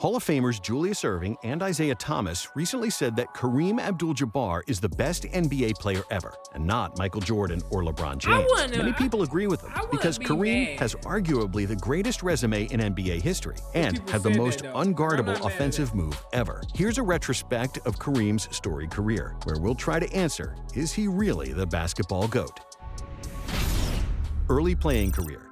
Hall of Famers Julius Erving and Isaiah Thomas recently said that Kareem Abdul-Jabbar is the best NBA player ever, and not Michael Jordan or LeBron James. Many people agree with them because Kareem has arguably the greatest resume in NBA history and had the most unguardable offensive move ever. Here's a retrospect of Kareem's storied career, where we'll try to answer, is he really the basketball GOAT? Early playing career.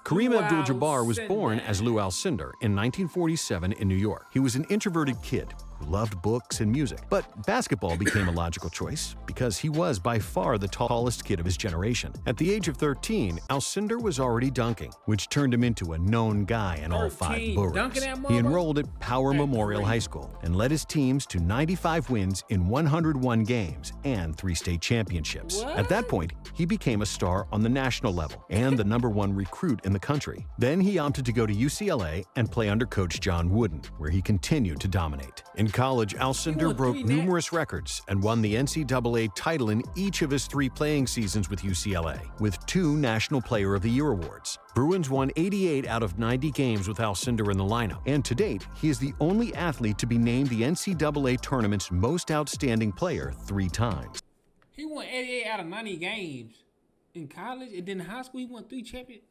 Kareem Abdul-Jabbar was born as Lou Alcindor in 1947 in New York. He was an introverted kid who loved books and music, but basketball became a logical choice because he was by far the tallest kid of his generation. At the age of 13, Alcindor was already dunking, which turned him into a known guy in all 5 boroughs. He enrolled at Power Memorial High School and led his teams to 95 wins in 101 games and 3 state championships. At that point, he became a star on the national level and the #1 recruit in the country. Then he opted to go to UCLA and play under coach John Wooden, where he continued to dominate. In college, Alcindor broke numerous records and won the NCAA title in each of his 3 playing seasons with UCLA, with 2 National Player of the Year awards. Bruins won 88 out of 90 games with Alcindor in the lineup, and to date, he is the only athlete to be named the NCAA tournament's most outstanding player 3 times. He won 88 out of 90 games in college, and then in high school he won 3 championships.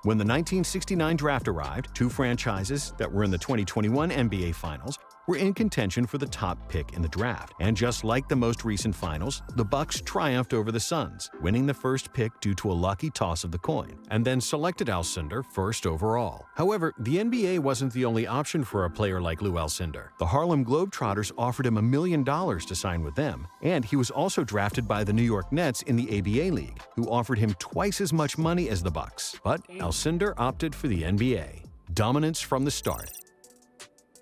When the 1969 draft arrived, 2 franchises that were in the 2021 NBA Finals were in contention for the top pick in the draft. And just like the most recent finals, the Bucks triumphed over the Suns, winning the first pick due to a lucky toss of the coin, and then selected Alcindor first overall. However, the NBA wasn't the only option for a player like Lou Alcindor. The Harlem Globetrotters offered him $1 million to sign with them, and he was also drafted by the New York Nets in the ABA League, who offered him twice as much money as the Bucks. But Alcindor opted for the NBA. Dominance from the start.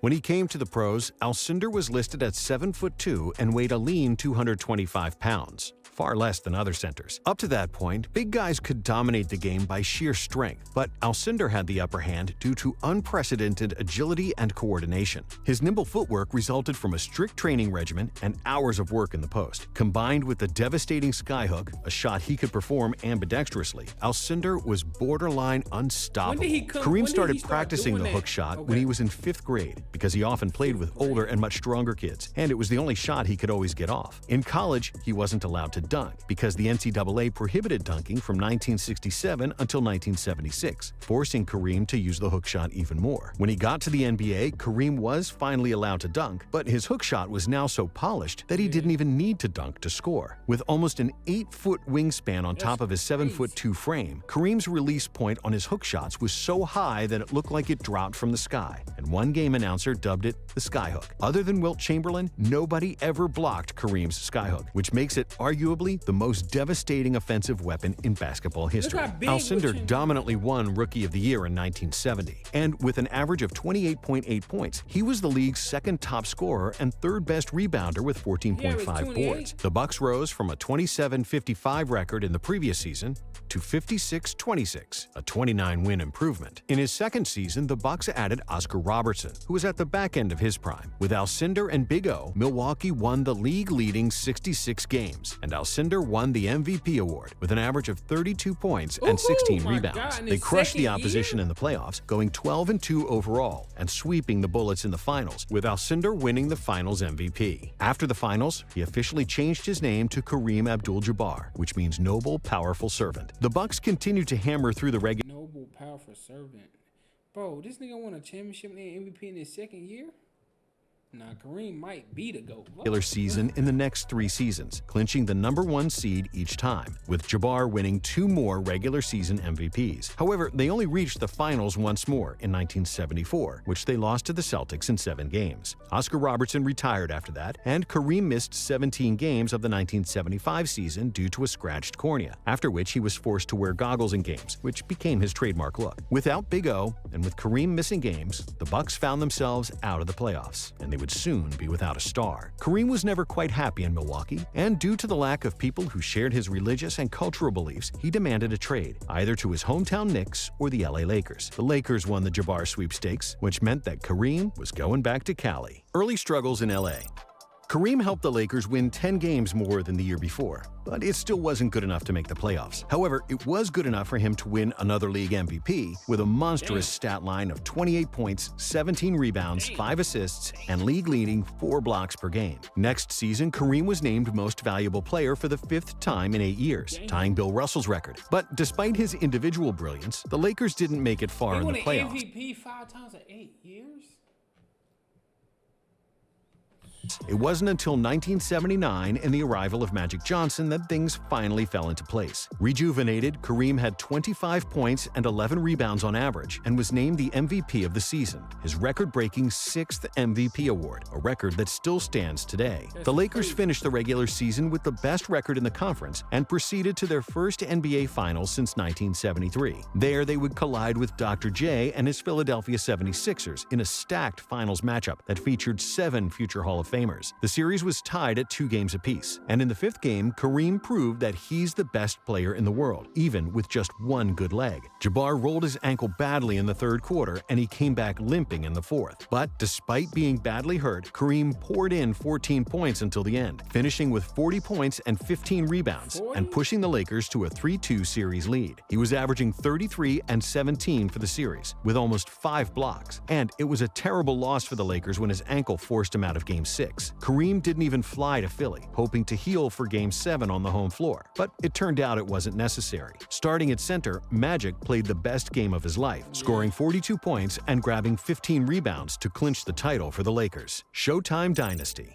When he came to the pros, Alcindor was listed at 7'2" and weighed a lean 225 pounds, far less than other centers. Up to that point, big guys could dominate the game by sheer strength, but Alcindor had the upper hand due to unprecedented agility and coordination. His nimble footwork resulted from a strict training regimen and hours of work in the post. Combined with the devastating skyhook, a shot he could perform ambidextrously, Alcindor was borderline unstoppable. Kareem started practicing the hook shot when he was in 5th grade, because he often played with older and much stronger kids, and it was the only shot he could always get off. In college, he wasn't allowed to dunk because the NCAA prohibited dunking from 1967 until 1976, forcing Kareem to use the hook shot even more. When he got to the NBA, Kareem was finally allowed to dunk, but his hook shot was now so polished that he didn't even need to dunk to score. With almost an 8-foot wingspan on top of his 7'2" frame, Kareem's release point on his hook shots was so high that it looked like it dropped from the sky, and one game announcer dubbed it the skyhook. Other than Wilt Chamberlain, nobody ever blocked Kareem's skyhook, which makes it arguably the most devastating offensive weapon in basketball history. Alcindor dominantly won Rookie of the Year in 1970, and with an average of 28.8 points, he was the league's 2nd top scorer and 3rd best rebounder with 14.5 boards. The Bucks rose from a 27-55 record in the previous season to 56-26, a 29-win improvement. In his 2nd season, the Bucks added Oscar Robertson, who was at the back end of his prime. With Alcindor and Big O, Milwaukee won the league-leading 66 games, and Alcindor won the MVP award with an average of 32 points and 16 rebounds. They crushed the opposition in the playoffs, going 12-2 overall and sweeping the Bullets in the finals, with Alcindor winning the finals MVP. After the finals, he officially changed his name to Kareem Abdul-Jabbar, which means noble, powerful servant. The Bucks continued to hammer through the regular Noble, powerful servant. Bro, this nigga won a championship and MVP in his 2nd year? Nah, Kareem might be the GOAT. Regular season in the next 3 seasons, clinching the #1 seed each time, with Jabbar winning 2 more regular season MVPs. However, they only reached the finals once more in 1974, which they lost to the Celtics in 7 games. Oscar Robertson retired after that, and Kareem missed 17 games of the 1975 season due to a scratched cornea, after which he was forced to wear goggles in games, which became his trademark look. Without Big O, and with Kareem missing games, the Bucks found themselves out of the playoffs, and they would soon be without a star. Kareem was never quite happy in Milwaukee, and due to the lack of people who shared his religious and cultural beliefs, he demanded a trade, either to his hometown Knicks or the LA Lakers. The Lakers won the Jabbar sweepstakes, which meant that Kareem was going back to Cali. Early struggles in LA. Kareem helped the Lakers win 10 games more than the year before, but it still wasn't good enough to make the playoffs. However, it was good enough for him to win another league MVP with a monstrous stat line of 28 points, 17 rebounds, 5 assists, and league-leading 4 blocks per game. Next season, Kareem was named Most Valuable Player for the 5th time in 8 years, tying Bill Russell's record. But despite his individual brilliance, the Lakers didn't make it far in the playoffs. He won an MVP 5 times in 8 years? It wasn't until 1979 and the arrival of Magic Johnson that things finally fell into place. Rejuvenated, Kareem had 25 points and 11 rebounds on average and was named the MVP of the season, his record-breaking 6th MVP award, a record that still stands today. The Lakers finished the regular season with the best record in the conference and proceeded to their first NBA Finals since 1973. There, they would collide with Dr. J and his Philadelphia 76ers in a stacked finals matchup that featured 7 future Hall of Famers. The series was tied at 2 games apiece, and in the 5th game, Kareem proved that he's the best player in the world, even with just 1 good leg. Jabbar rolled his ankle badly in the 3rd quarter, and he came back limping in the 4th. But despite being badly hurt, Kareem poured in 14 points until the end, finishing with 40 points and 15 rebounds, and pushing the Lakers to a 3-2 series lead. He was averaging 33 and 17 for the series, with almost 5 blocks, and it was a terrible loss for the Lakers when his ankle forced him out of Game 6. Kareem didn't even fly to Philly, hoping to heal for Game 7 on the home floor. But it turned out it wasn't necessary. Starting at center, Magic played the best game of his life, scoring 42 points and grabbing 15 rebounds to clinch the title for the Lakers. Showtime Dynasty.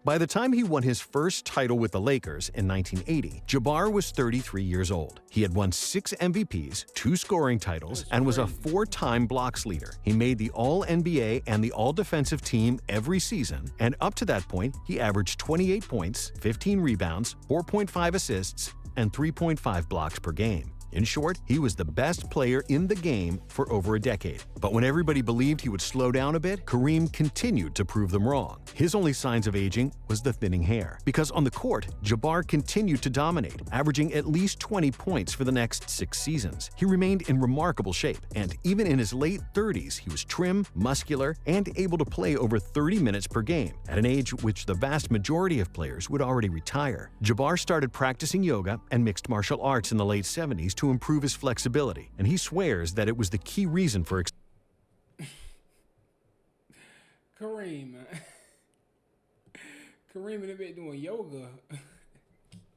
By the time he won his first title with the Lakers in 1980, Jabbar was 33 years old. He had won 6 MVPs, 2 scoring titles, and was a 4-time blocks leader. He made the All-NBA and the All-Defensive team every season, and up to that point, he averaged 28 points, 15 rebounds, 4.5 assists, and 3.5 blocks per game. In short, he was the best player in the game for over a decade. But when everybody believed he would slow down a bit, Kareem continued to prove them wrong. His only signs of aging was the thinning hair. Because on the court, Jabbar continued to dominate, averaging at least 20 points for the next 6 seasons. He remained in remarkable shape, and even in his late 30s, he was trim, muscular, and able to play over 30 minutes per game, at an age which the vast majority of players would already retire. Jabbar started practicing yoga and mixed martial arts in the late 70s to improve his flexibility, and he swears that it was the key reason for Kareem in a bit doing yoga.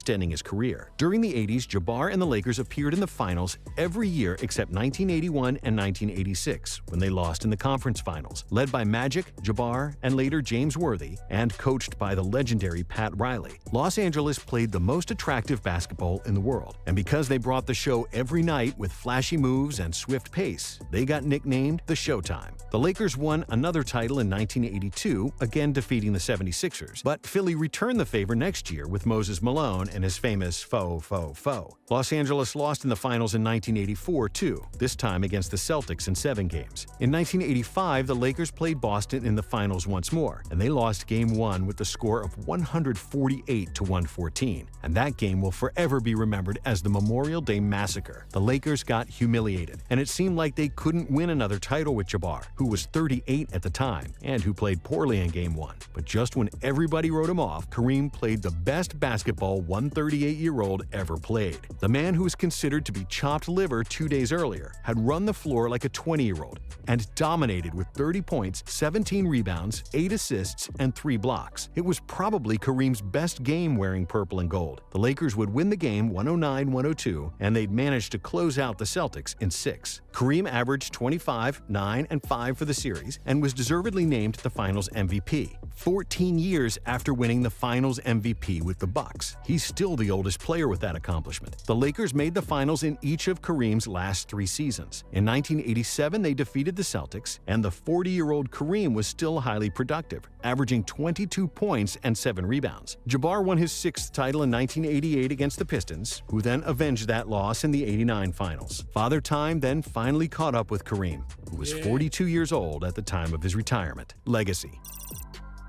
extending his career. During the 80s, Jabbar and the Lakers appeared in the finals every year except 1981 and 1986, when they lost in the conference finals, led by Magic, Jabbar, and later James Worthy, and coached by the legendary Pat Riley. Los Angeles played the most attractive basketball in the world, and because they brought the show every night with flashy moves and swift pace, they got nicknamed the Showtime. The Lakers won another title in 1982, again defeating the 76ers, but Philly returned the favor next year with Moses Malone and his famous faux, faux, faux. Los Angeles lost in the finals in 1984, too, this time against the Celtics in 7 games. In 1985, the Lakers played Boston in the finals once more, and they lost Game 1 with the score of 148-114. And that game will forever be remembered as the Memorial Day Massacre. The Lakers got humiliated, and it seemed like they couldn't win another title with Jabbar, who was 38 at the time, and who played poorly in Game 1. But just when everybody wrote him off, Kareem played the best basketball one 38-year-old ever played. The man who was considered to be chopped liver 2 days earlier had run the floor like a 20-year-old and dominated with 30 points, 17 rebounds, 8 assists, and 3 blocks. It was probably Kareem's best game wearing purple and gold. The Lakers would win the game 109-102, and they'd managed to close out the Celtics in 6. Kareem averaged 25, 9, and 5 for the series and was deservedly named the Finals MVP. 14 years after winning the Finals MVP with the Bucks, he's still the oldest player with that accomplishment. The Lakers made the finals in each of Kareem's last 3 seasons. In 1987, they defeated the Celtics, and the 40-year-old Kareem was still highly productive, averaging 22 points and 7 rebounds. Jabbar won his 6th title in 1988 against the Pistons, who then avenged that loss in the 89 finals. Father Time then finally caught up with Kareem, who was 42 years old at the time of his retirement. Legacy.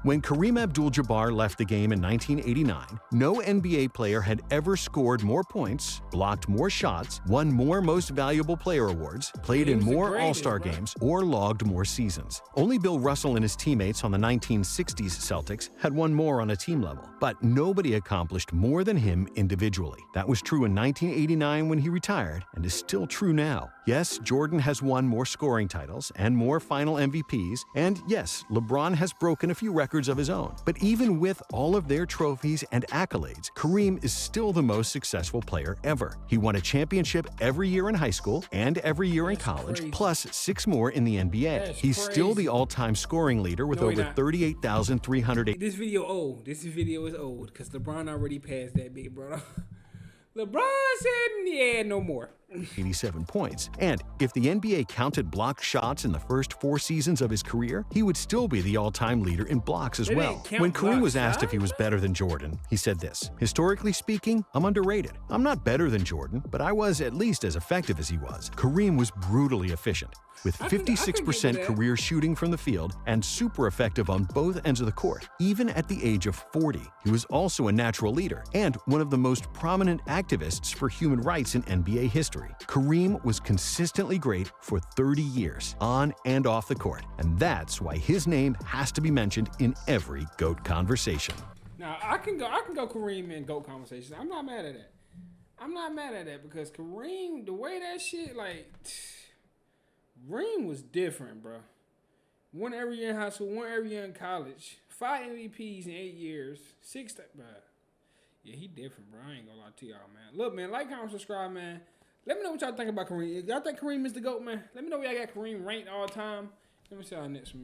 When Kareem Abdul-Jabbar left the game in 1989, no NBA player had ever scored more points, blocked more shots, won more Most Valuable Player awards, played in more All-Star games, or logged more seasons. Only Bill Russell and his teammates on the 1960s Celtics had won more on a team level, but nobody accomplished more than him individually. That was true in 1989 when he retired, and is still true now. Yes, Jordan has won more scoring titles and more final MVPs, and yes, LeBron has broken a few records of his own. But even with all of their trophies and accolades, Kareem is still the most successful player ever. He won a championship every year in high school and every year in college, plus 6 more in the NBA. He's still the all-time scoring leader with over 38,308. This video old. This video is old because LeBron already passed that big, bro. LeBron said, yeah, no more. 87 points. And if the NBA counted blocked shots in the first 4 seasons of his career, he would still be the all-time leader in blocks as well. When Kareem was asked if he was better than Jordan, he said this: "Historically speaking, I'm underrated. I'm not better than Jordan, but I was at least as effective as he was." Kareem was brutally efficient, with 56% career shooting from the field and super effective on both ends of the court. Even at the age of 40, he was also a natural leader and one of the most prominent activists for human rights in NBA history. Kareem was consistently great for 30 years, on and off the court, and that's why his name has to be mentioned in every GOAT conversation. Now, I can go Kareem in GOAT conversation. I'm not mad at that. I'm not mad at that because Kareem, the way that shit, like, Kareem was different, bro. Won every year in high school, won every year in college. 5 MVPs in 8 years. 6, bro. Yeah, he different, bro. I ain't gonna lie to y'all, man. Look, man, like, comment, subscribe, man. Let me know what y'all think about Kareem. If y'all think Kareem is the GOAT, man, let me know where y'all got Kareem ranked all time. Let me see y'all next, man.